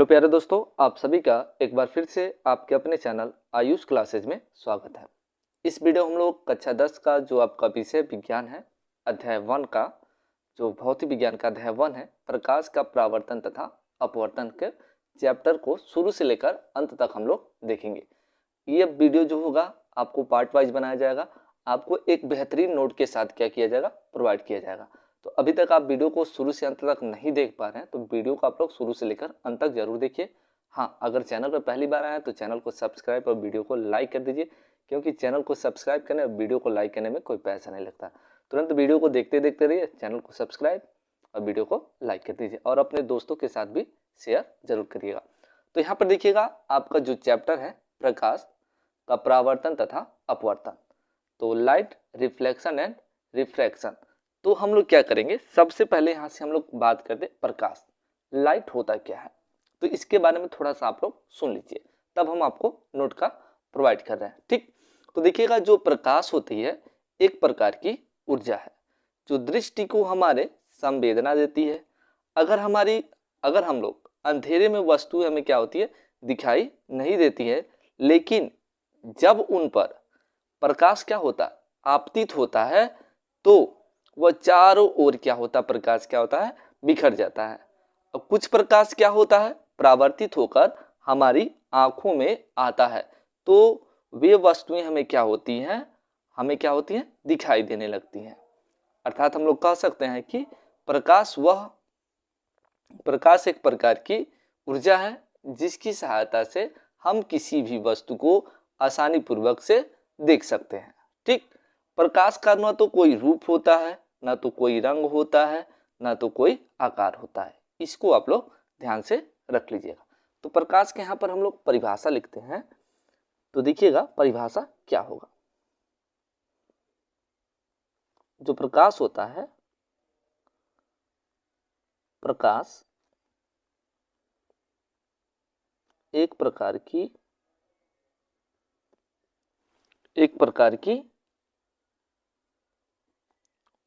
Hello प्यारे दोस्तों, आप सभी का एक बार फिर से आपके अपने चैनल आयुष क्लासेज में स्वागत है। इस वीडियो हम लोग कक्षा 10 का जो आपका विषय विज्ञान है, अध्याय 1 का जो भौतिक विज्ञान का अध्याय 1 है, प्रकाश का परावर्तन तथा अपवर्तन के चैप्टर को शुरू से लेकर अंत तक हम लोग देखेंगे। ये वीडियो जो होगा आपको पार्ट वाइज बनाया जाएगा, आपको एक बेहतरीन नोट के साथ क्या किया जाएगा, प्रोवाइड किया जाएगा। तो अभी तक आप वीडियो को शुरू से अंत तक नहीं देख पा रहे हैं तो वीडियो को आप लोग शुरू से लेकर अंत तक जरूर देखिए। हाँ, अगर चैनल पर पहली बार आए हैं तो चैनल को सब्सक्राइब और वीडियो को लाइक कर दीजिए, क्योंकि चैनल को सब्सक्राइब करने और वीडियो को लाइक करने में कोई पैसा नहीं लगता। तुरंत वीडियो को देखते देखते रहिए, चैनल को सब्सक्राइब और वीडियो को लाइक कर दीजिए और अपने दोस्तों के साथ भी शेयर जरूर करिएगा। तो यहाँ पर देखिएगा आपका जो चैप्टर है प्रकाश का परावर्तन तथा अपवर्तन, तो लाइट रिफ्लेक्शन एंड रिफ्रैक्शन। तो हम लोग क्या करेंगे, सबसे पहले यहाँ से हम लोग बात करते हैं प्रकाश, लाइट होता क्या है, तो इसके बारे में थोड़ा सा आप लोग सुन लीजिए, तब हम आपको नोट का प्रोवाइड कर रहे हैं। ठीक, तो देखिएगा जो प्रकाश होती है एक प्रकार की ऊर्जा है जो दृष्टि को हमारे संवेदना देती है। अगर हम लोग अंधेरे में वस्तुएं हमें क्या होती है, दिखाई नहीं देती है, लेकिन जब उन पर प्रकाश क्या होता है, आपतित होता है, तो वह चारों ओर क्या होता, प्रकाश क्या होता है, बिखर जाता है। और कुछ प्रकाश क्या होता है, परावर्तित होकर हमारी आंखों में आता है, तो वे वस्तुएं हमें क्या होती हैं, दिखाई देने लगती हैं। अर्थात हम लोग कह सकते हैं कि प्रकाश एक प्रकार की ऊर्जा है जिसकी सहायता से हम किसी भी वस्तु को आसानी पूर्वक से देख सकते हैं। ठीक, प्रकाश का न तो कोई रूप होता है, ना तो कोई रंग होता है, ना तो कोई आकार होता है। इसको आप लोग ध्यान से रख लीजिएगा। तो प्रकाश के यहाँ पर हम लोग परिभाषा लिखते हैं, तो देखिएगा परिभाषा क्या होगा। जो प्रकाश होता है, प्रकाश एक प्रकार की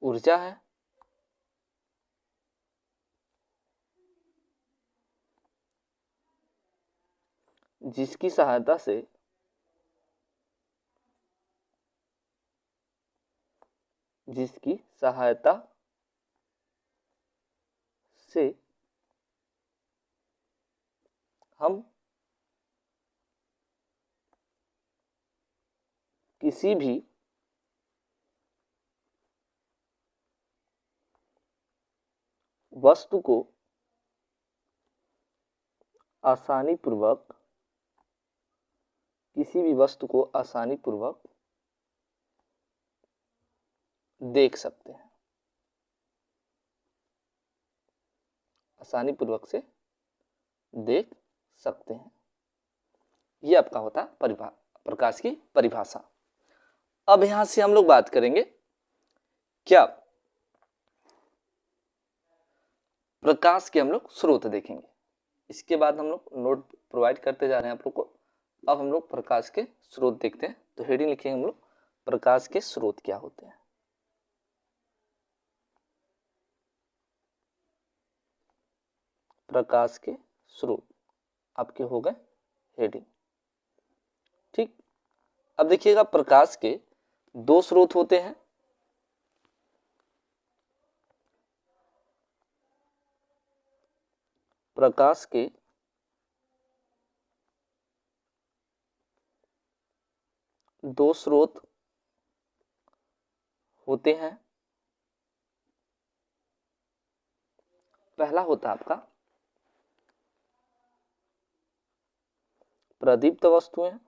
ऊर्जा है जिसकी सहायता से हम किसी भी वस्तु को आसानी पूर्वक देख सकते हैं, ये आपका होता है प्रकाश की परिभाषा। अब यहां से हम लोग बात करेंगे क्या, प्रकाश के हम लोग स्रोत देखेंगे। इसके बाद हम लोग नोट प्रोवाइड करते जा रहे हैं आप लोग को। अब हम लोग प्रकाश के स्रोत देखते हैं, तो हेडिंग लिखेंगे हम लोग, प्रकाश के स्रोत क्या होते हैं। प्रकाश के स्रोत आपके हो गए हेडिंग। ठीक, अब देखिएगा प्रकाश के दो स्रोत होते हैं। प्रकाश के दो स्रोत होते हैं। पहला होता है आपका प्रदीप्त वस्तुएं,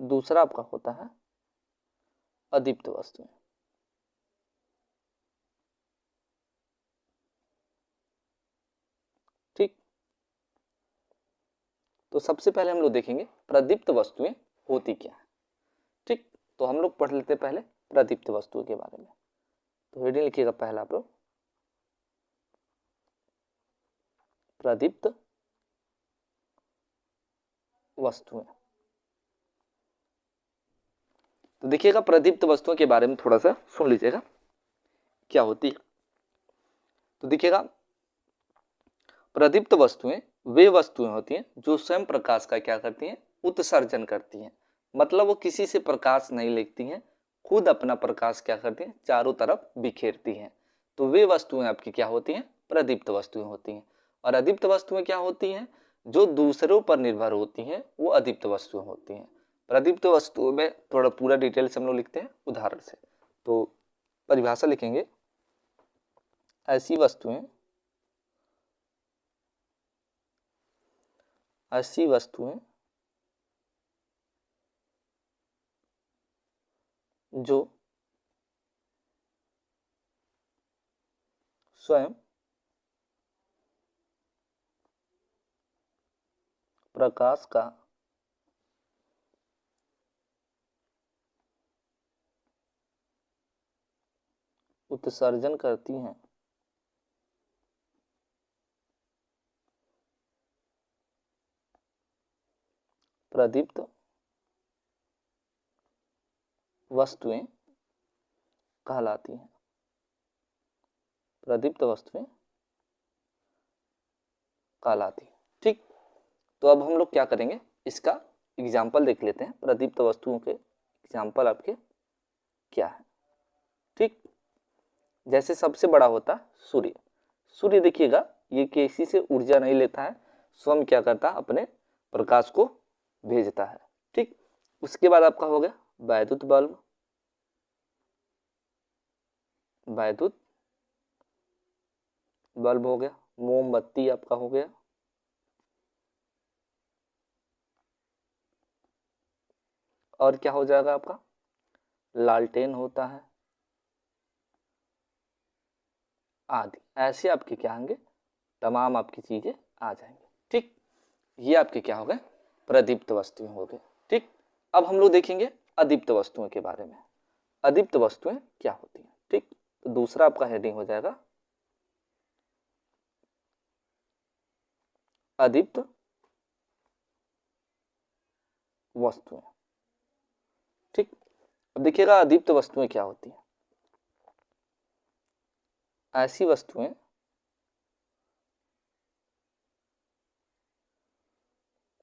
दूसरा आपका होता है अदीप्त वस्तुएं। ठीक, तो सबसे पहले हम लोग देखेंगे प्रदीप्त वस्तुएं होती क्या है। ठीक, तो हम लोग पढ़ लेते पहले प्रदीप्त वस्तुओं के बारे में। तो हेडिंग लिखिएगा पहला आप लोग, प्रदीप्त वस्तुएं। तो देखिएगा प्रदीप्त वस्तुओं के बारे में थोड़ा सा सुन लीजिएगा क्या होती है। तो देखिएगा प्रदीप्त वस्तुएं वे वस्तुएं होती हैं जो स्वयं प्रकाश का क्या करती हैं, उत्सर्जन करती हैं। मतलब वो किसी से प्रकाश नहीं लेती हैं, खुद अपना प्रकाश क्या करती हैं, चारों तरफ बिखेरती हैं। तो वे वस्तुएं आपकी क्या होती हैं, प्रदीप्त वस्तुएं होती हैं। और अदीप्त वस्तुएं क्या होती हैं, जो दूसरों पर निर्भर होती हैं, वो अदीप्त वस्तुएं होती हैं। प्रदीप्त वस्तुओं में थोड़ा पूरा डिटेल से हम लोग लिखते हैं उदाहरण से। तो परिभाषा लिखेंगे, ऐसी वस्तुएं जो स्वयं प्रकाश का उत्सर्जन करती हैं, प्रदीप्त वस्तुएं कहलाती हैं। प्रदीप्त वस्तुएं कहलाती हैं। ठीक, तो अब हम लोग क्या करेंगे, इसका एग्जाम्पल देख लेते हैं। प्रदीप्त वस्तुओं के एग्जाम्पल आपके क्या है। ठीक, जैसे सबसे बड़ा होता है सूर्य। सूर्य देखिएगा ये किसी से ऊर्जा नहीं लेता है, स्वयं क्या करता है, अपने प्रकाश को भेजता है। ठीक, उसके बाद आपका हो गया वैद्युत बल्ब। वैद्युत बल्ब हो गया, मोमबत्ती आपका हो गया, और क्या हो जाएगा आपका, लालटेन होता है आदि। ऐसे आपके क्या होंगे, तमाम आपकी चीजें आ जाएंगे। ठीक, ये आपके क्या हो गए, प्रदीप्त वस्तुएं हो गए। ठीक, अब हम लोग देखेंगे अदीप्त वस्तुओं के बारे में। अदीप्त वस्तुएं क्या होती हैं। ठीक, तो दूसरा आपका हेडिंग हो जाएगा अदीप्त वस्तुएं। ठीक, अब देखिएगा अदीप्त वस्तुएं क्या होती हैं। ऐसी वस्तुएं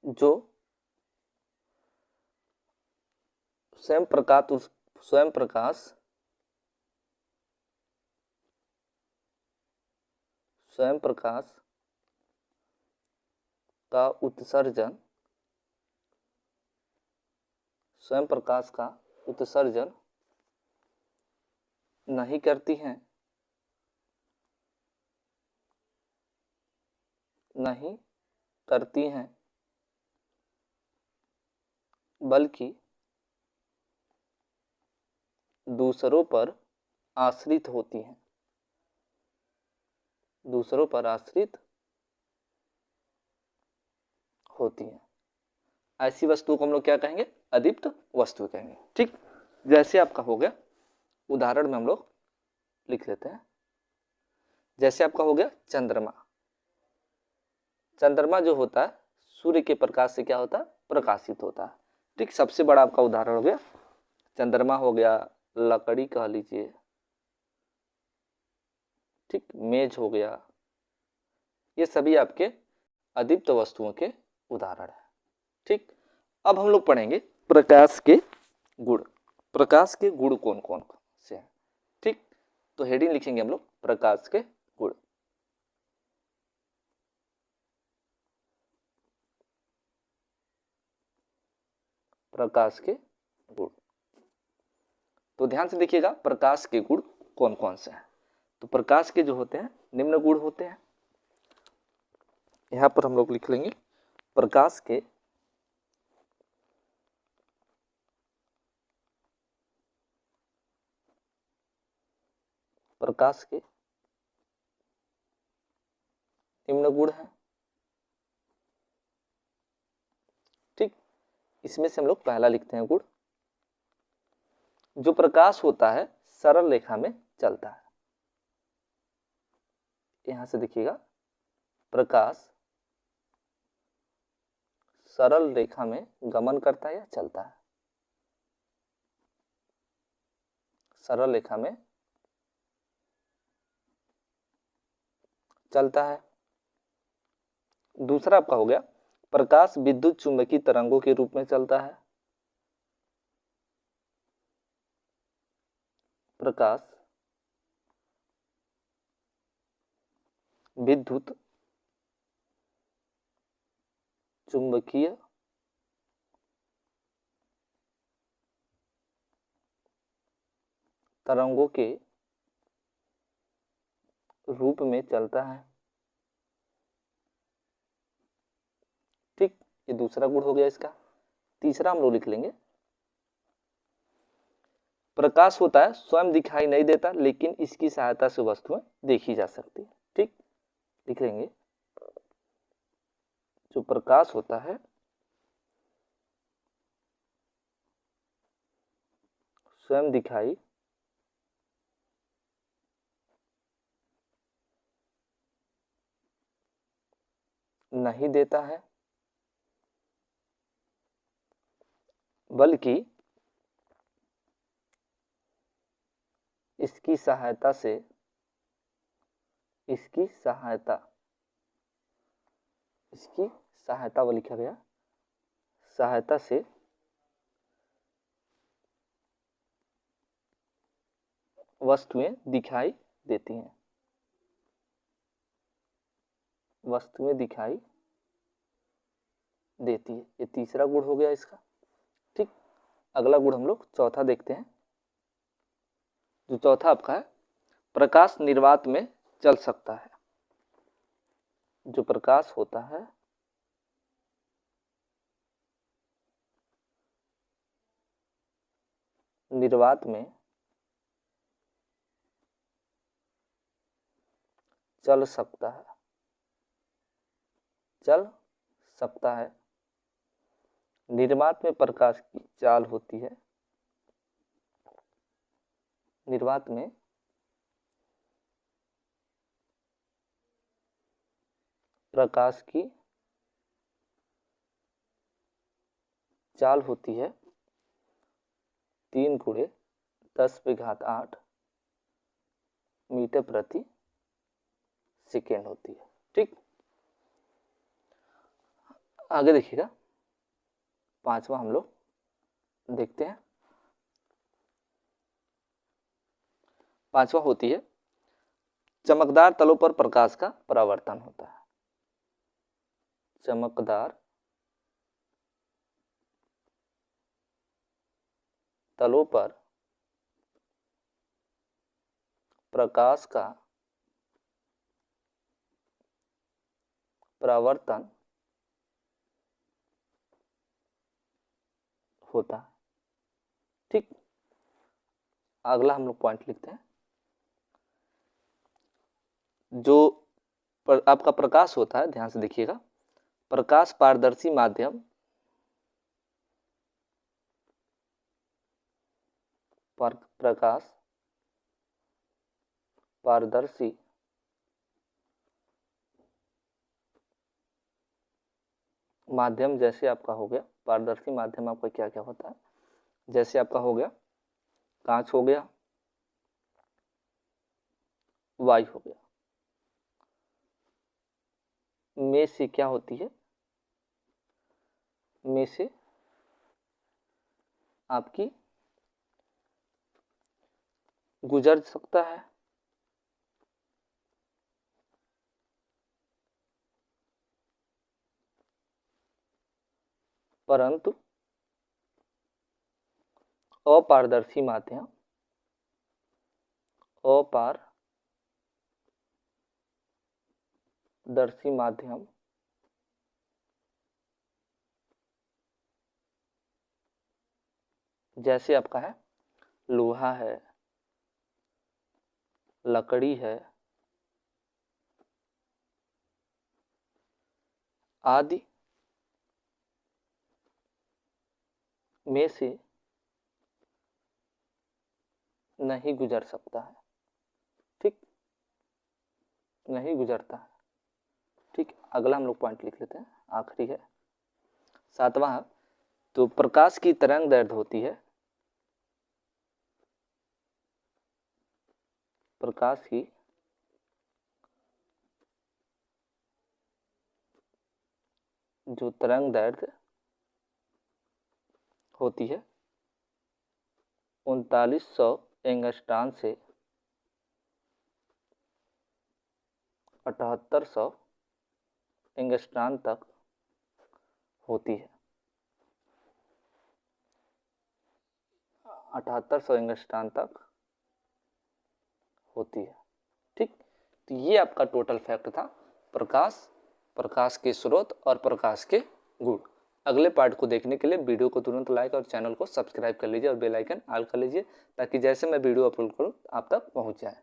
जो स्वयं प्रकाश का उत्सर्जन नहीं करती हैं, बल्कि दूसरों पर आश्रित होती हैं। ऐसी वस्तु को हम लोग क्या कहेंगे, अदीप्त वस्तु कहेंगे। ठीक, जैसे आपका हो गया उदाहरण में हम लोग लिख लेते हैं। जैसे आपका हो गया चंद्रमा। चंद्रमा जो होता है सूर्य के प्रकाश से क्या होता है, प्रकाशित होता है। ठीक, सबसे बड़ा आपका उदाहरण हो गया चंद्रमा हो गया, लकड़ी कह लीजिए, ठीक, मेज हो गया, ये सभी आपके अदीप्त वस्तुओं के उदाहरण है। ठीक, अब हम लोग पढ़ेंगे प्रकाश के गुण। प्रकाश के गुण कौन कौन से हैं। ठीक, तो हेडिंग लिखेंगे हम लोग प्रकाश के गुण। प्रकाश के गुण, तो ध्यान से देखिएगा प्रकाश के गुण कौन कौन से हैं। तो प्रकाश के जो होते हैं निम्न गुण होते हैं। यहां पर हम लोग लिख लेंगे प्रकाश के निम्न गुण है। ठीक, इसमें से हम लोग पहला लिखते हैं गुण, जो प्रकाश होता है सरल रेखा में चलता है। यहां से देखिएगा प्रकाश सरल रेखा में गमन करता है या चलता है। सरल रेखा में चलता है। दूसरा आपका हो गया प्रकाश विद्युत चुंबकीय तरंगों के रूप में चलता है। प्रकाश विद्युत चुंबकीय तरंगों के रूप में चलता है। ठीक, ये दूसरा गुण हो गया इसका। तीसरा हम लोग लिख लेंगे प्रकाश होता है स्वयं दिखाई नहीं देता लेकिन इसकी सहायता से वस्तुएं देखी जा सकती है। ठीक, लिख लेंगे जो प्रकाश होता है स्वयं दिखाई नहीं देता है बल्कि इसकी सहायता वो लिखा गया सहायता से वस्तुएं दिखाई देती हैं। वस्तुएं दिखाई देती है, ये तीसरा गुण हो गया इसका। ठीक, अगला गुण हम लोग चौथा देखते हैं। जो चौथा आपका है प्रकाश निर्वात में चल सकता है। जो प्रकाश होता है निर्वात में चल सकता है। निर्वात में प्रकाश की चाल होती है। निर्वात में प्रकाश की चाल होती है 3 × 10⁸ मीटर प्रति सेकेंड होती है। ठीक, आगे देखिएगा पांचवा हम लोग देखते हैं। पांचवा होती है चमकदार तलों पर प्रकाश का परावर्तन होता है। चमकदार तलों पर प्रकाश का परावर्तन होता है। ठीक, अगला हम लोग पॉइंट लिखते हैं। जो आपका प्रकाश होता है, ध्यान से देखिएगा, प्रकाश पारदर्शी माध्यम प्रकाश पारदर्शी माध्यम जैसे आपका हो गया पारदर्शी माध्यम आपका क्या क्या होता है, जैसे आपका हो गया कांच हो गया, वायु हो गया, में से क्या होती है, में से आपकी गुजर सकता है, परंतु अपारदर्शी माध्यम जैसे आपका है लोहा है, लकड़ी है आदि में से नहीं गुजर सकता है। ठीक, नहीं गुजरता है। ठीक, अगला हम लोग पॉइंट लिख लेते हैं, आखिरी है सातवां। तो प्रकाश की तरंग दैर्ध्य होती है प्रकाश की जो तरंग दैर्ध्य होती है 3900 एंगस्ट्रॉम से 7800 एंगस्ट्रॉम तक होती है। 7800 एंगस्ट्रॉम तक होती है। ठीक, तो ये आपका टोटल फैक्ट था प्रकाश, प्रकाश के स्रोत और प्रकाश के गुण। अगले पार्ट को देखने के लिए वीडियो को तुरंत लाइक और चैनल को सब्सक्राइब कर लीजिए और बेल आइकन ऑल कर लीजिए, ताकि जैसे मैं वीडियो अपलोड करूँ आप तक पहुँच जाए।